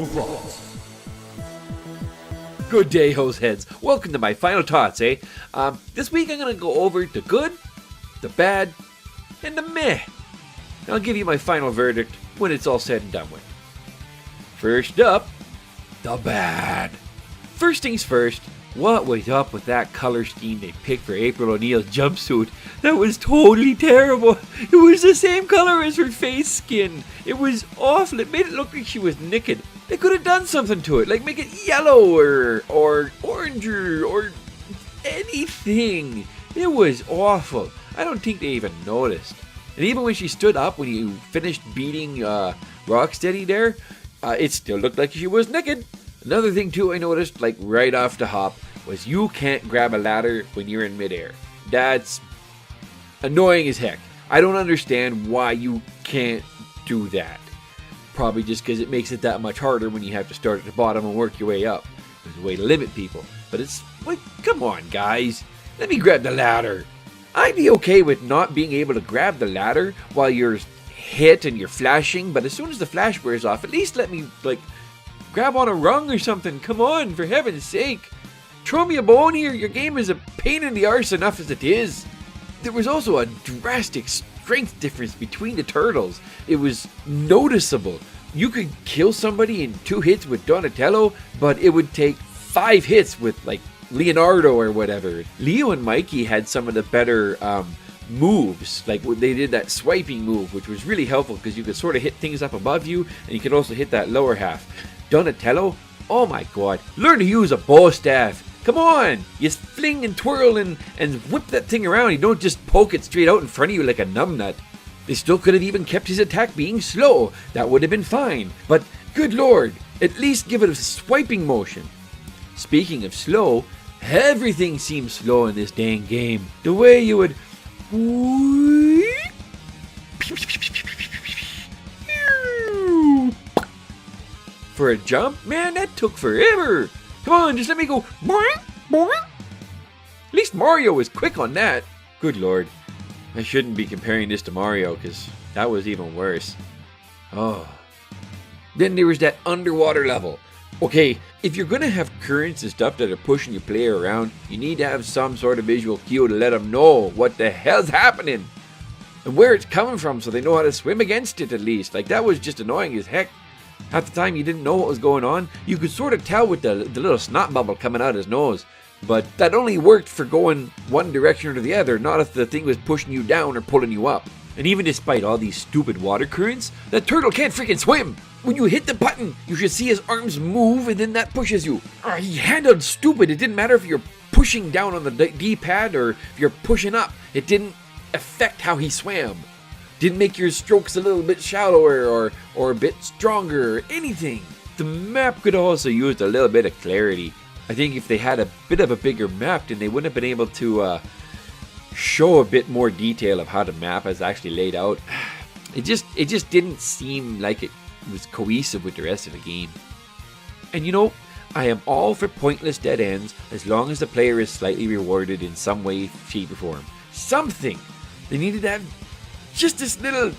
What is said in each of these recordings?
robots. Good day, hoseheads. Welcome to my final thoughts, eh? This week I'm gonna go over the good, the bad, and the meh. And I'll give you my final verdict when it's all said and done with. First up, the bad. First things first, what was up with that color scheme they picked for April O'Neil's jumpsuit? That was totally terrible. It was the same color as her face skin. It was awful. It made it look like she was naked. They could have done something to it, like make it yellow or oranger or anything. It was awful. I don't think they even noticed. And even when she stood up, when you finished beating Rocksteady there, it still looked like she was naked. Another thing too I noticed, like right off the hop, was you can't grab a ladder when you're in midair. That's annoying as heck. I don't understand why you can't do that. Probably just because it makes it that much harder when you have to start at the bottom and work your way up. There's a way to limit people. But it's like, come on guys, let me grab the ladder. I'd be okay with not being able to grab the ladder while you're hit and you're flashing, but as soon as the flash wears off, at least let me like grab on a rung or something. Come on, for heaven's sake. Throw me a bone here. Your game is a pain in the arse enough as it is. There was also a drastic strength difference between the turtles. It was noticeable. You could kill somebody in 2 hits with Donatello, but it would take 5 hits with like Leonardo or whatever. Leo and Mikey had some of the better moves. Like they did that swiping move, which was really helpful because you could sort of hit things up above you and you could also hit that lower half. Donatello, oh my god, learn to use a bow staff. Come on, you fling and twirl and whip that thing around. You don't just poke it straight out in front of you like a numbnut. They still could have even kept his attack being slow. That would have been fine. But good lord, at least give it a swiping motion. Speaking of slow, everything seems slow in this dang game. The way you would... For a jump? Man, that took forever. Come on, just let me go. At least Mario was quick on that. Good lord. I shouldn't be comparing this to Mario because that was even worse. Oh. Then there was that underwater level. Okay, if you're going to have currents and stuff that are pushing your player around, you need to have some sort of visual cue to let them know what the hell's happening. And where it's coming from so they know how to swim against it at least. Like that was just annoying as heck. Half the time you didn't know what was going on. You could sort of tell with the little snot bubble coming out his nose. But that only worked for going one direction or the other, not if the thing was pushing you down or pulling you up. And even despite all these stupid water currents, that turtle can't freaking swim! When you hit the button, you should see his arms move and then that pushes you. He handled stupid. It didn't matter if you're pushing down on the D-pad or if you're pushing up. It didn't affect how he swam. Didn't make your strokes a little bit shallower or a bit stronger or anything. The map could also use a little bit of clarity. I think if they had a bit of a bigger map, then they wouldn't have been able to show a bit more detail of how the map is actually laid out. It just didn't seem like it was cohesive with the rest of the game. And you know, I am all for pointless dead ends as long as the player is slightly rewarded in some way, shape, or form. Something! They needed to have just this little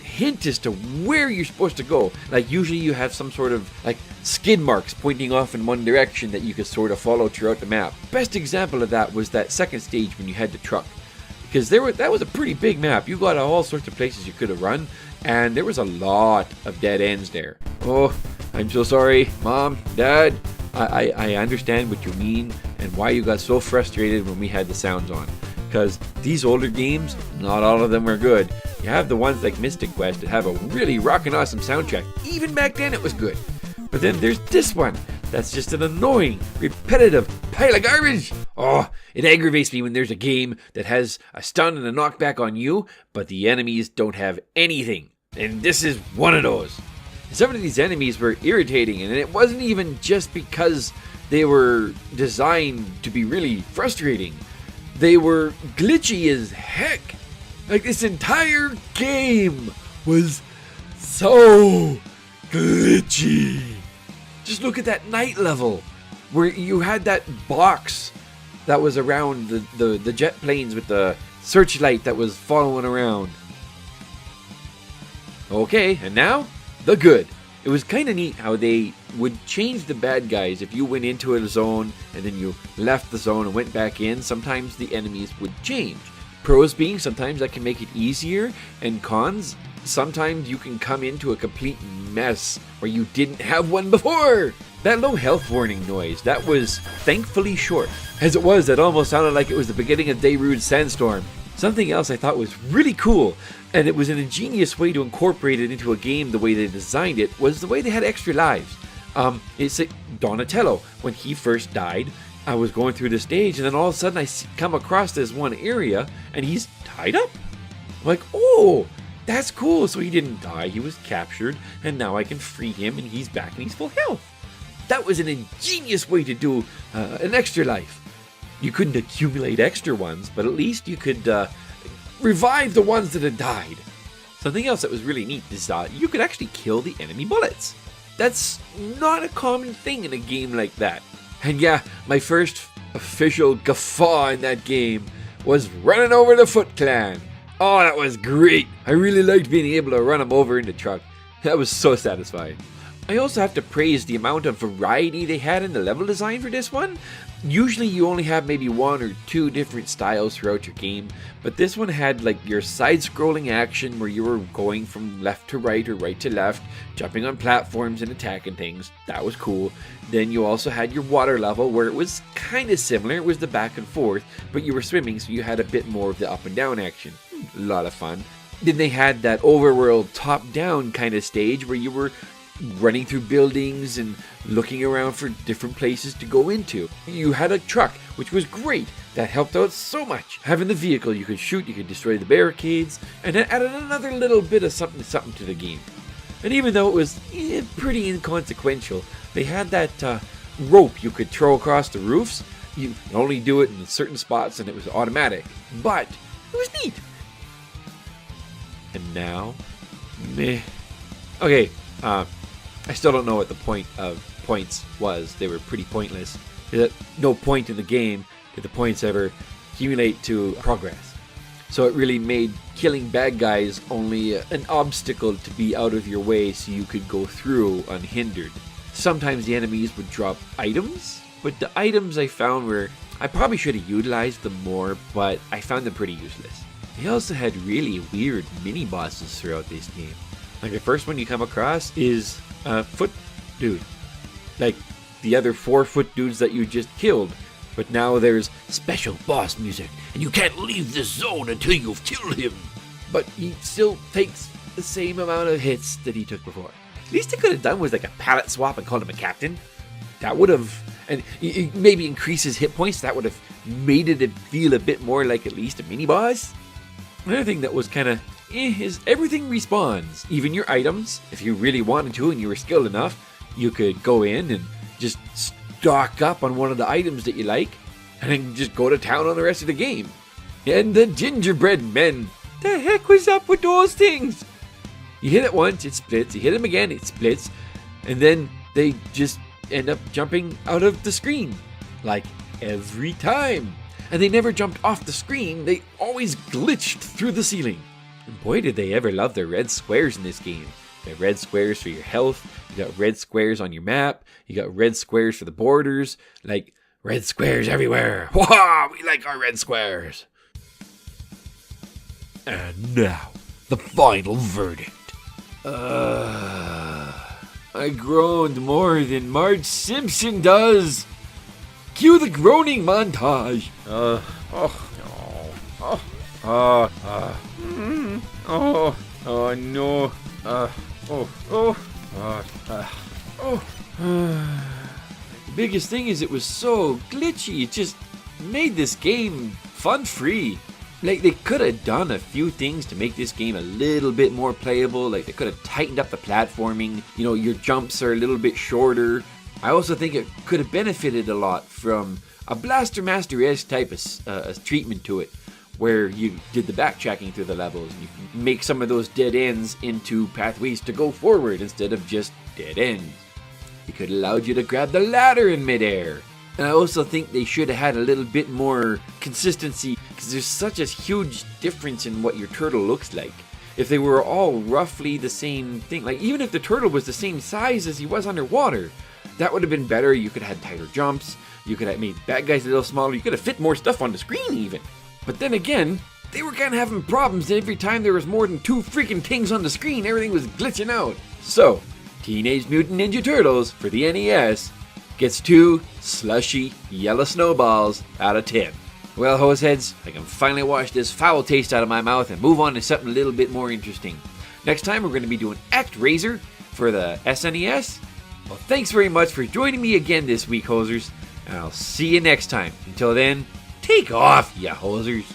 hint as to where you're supposed to go. Like usually you have some sort of like skid marks pointing off in one direction that you could sort of follow throughout the map. Best example of that was that second stage when you had the truck. Because that was a pretty big map. You got all sorts of places you could have run, and there was a lot of dead ends there. Oh, I'm so sorry, Mom, Dad. I understand what you mean and why you got so frustrated when we had the sounds on. Because these older games, not all of them are good. You have the ones like Mystic Quest that have a really rockin' awesome soundtrack. Even back then it was good. But then there's this one that's just an annoying, repetitive pile of garbage. Oh, it aggravates me when there's a game that has a stun and a knockback on you, but the enemies don't have anything. And this is one of those. And some of these enemies were irritating, and it wasn't even just because they were designed to be really frustrating. They were glitchy as heck. Like this entire game was so glitchy. Just look at that night level where you had that box that was around the jet planes with the searchlight that was following around. Okay, and now the good. It was kind of neat how they would change the bad guys. If you went into a zone and then you left the zone and went back in, sometimes the enemies would change. Pros being sometimes that can make it easier, and cons, sometimes you can come into a complete mess where you didn't have one before. That low health warning noise, that was thankfully short. As it was, that almost sounded like it was the beginning of Darude's Sandstorm. Something else I thought was really cool, and it was an ingenious way to incorporate it into a game the way they designed it, was the way they had extra lives. It's like Donatello, when he first died, I was going through the stage, and then all of a sudden I come across this one area, and he's tied up. I'm like, oh, that's cool. So he didn't die, he was captured, and now I can free him, and he's back, and he's full health. That was an ingenious way to do an extra life. You couldn't accumulate extra ones, but at least you could revive the ones that had died. Something else that was really neat is you could actually kill the enemy bullets. That's not a common thing in a game like that. And yeah, my first official guffaw in that game was running over the Foot Clan. Oh, that was great. I really liked being able to run them over in the truck. That was so satisfying. I also have to praise the amount of variety they had in the level design for this one. Usually you only have maybe 1 or 2 different styles throughout your game, but this one had like your side-scrolling action where you were going from left to right or right to left, jumping on platforms and attacking things. That was cool. Then you also had your water level where it was kind of similar. It was the back and forth, but you were swimming, so you had a bit more of the up and down action. A lot of fun. Then they had that overworld top-down kind of stage where you were running through buildings and looking around for different places to go into. You had a truck, which was great. That helped out so much. Having the vehicle, you could shoot, you could destroy the barricades, and it added another little bit of something to the game. And even though it was pretty inconsequential, they had that rope you could throw across the roofs. You only do it in certain spots and it was automatic, but it was neat. And now, meh. Okay, I still don't know what the point of points was. They were pretty pointless. At no point in the game did the points ever accumulate to progress. So it really made killing bad guys only an obstacle to be out of your way so you could go through unhindered. Sometimes the enemies would drop items, but the items I found were, I probably should have utilized them more, but I found them pretty useless. They also had really weird mini-bosses throughout this game. Like the first one you come across is Foot Dude. Like the other 4-foot dudes that you just killed. But now there's special boss music, and you can't leave this zone until you've killed him. But he still takes the same amount of hits that he took before. Least they could have done was like a palette swap and called him a captain. That would have, and maybe increase his hit points. That would have made it feel a bit more like at least a mini boss. Another thing that was kind of is everything respawns, even your items. If you really wanted to and you were skilled enough, you could go in and just stock up on one of the items that you like, and then just go to town on the rest of the game. And the gingerbread men, the heck was up with those things? You hit it once, it splits. You hit them again, it splits. And then they just end up jumping out of the screen. Like every time. And they never jumped off the screen, they always glitched through the ceiling. And boy did they ever love their red squares in this game. You got red squares for your health, you got red squares on your map, you got red squares for the borders, like red squares everywhere. Wah! We like our red squares. And now, the final verdict. I groaned more than Marge Simpson does. Cue the groaning montage. No. The biggest thing is it was so glitchy. It just made this game fun-free. Like, they could have done a few things to make this game a little bit more playable. Like, they could have tightened up the platforming. You know, your jumps are a little bit shorter. I also think it could have benefited a lot from a Blaster Master-esque type of treatment to it, where you did the backtracking through the levels, and you can make some of those dead ends into pathways to go forward instead of just dead ends. It could have allowed you to grab the ladder in midair. And I also think they should have had a little bit more consistency, because there's such a huge difference in what your turtle looks like. if they were all roughly the same thing. Like, even if the turtle was the same size as he was underwater, that would have been better. You could have had tighter jumps. You could have made bad guys a little smaller. You could have fit more stuff on the screen even. But then again, they were kind of having problems every time there was more than 2 freaking things on the screen. Everything was glitching out. So, Teenage Mutant Ninja Turtles for the NES gets 2 slushy yellow snowballs out of 10. Well, hoseheads, I can finally wash this foul taste out of my mouth and move on to something a little bit more interesting. Next time, we're going to be doing ActRaiser for the SNES. Well, thanks very much for joining me again this week, hosers, and I'll see you next time. Until then, take off, ya hosers.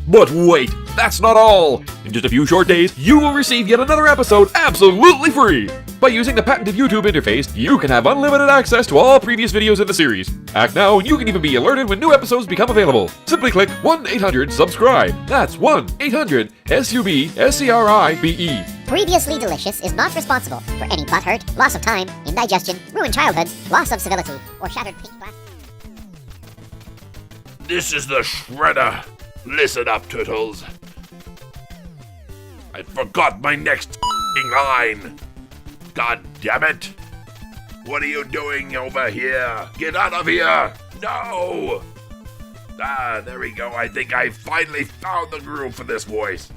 But wait, that's not all! In just a few short days, you will receive yet another episode absolutely free! By using the patented YouTube interface, you can have unlimited access to all previous videos in the series. Act now and you can even be alerted when new episodes become available. Simply click 1-800-SUBSCRIBE. That's 1-800-SUBSCRIBE. Previously Delicious is not responsible for any butt hurt, loss of time, indigestion, ruined childhoods, loss of civility, or shattered pink glass. This is the Shredder. Listen up, Turtles. I forgot my next line. God damn it. What are you doing over here? Get out of here. No. There we go. I think I finally found the groove for this voice.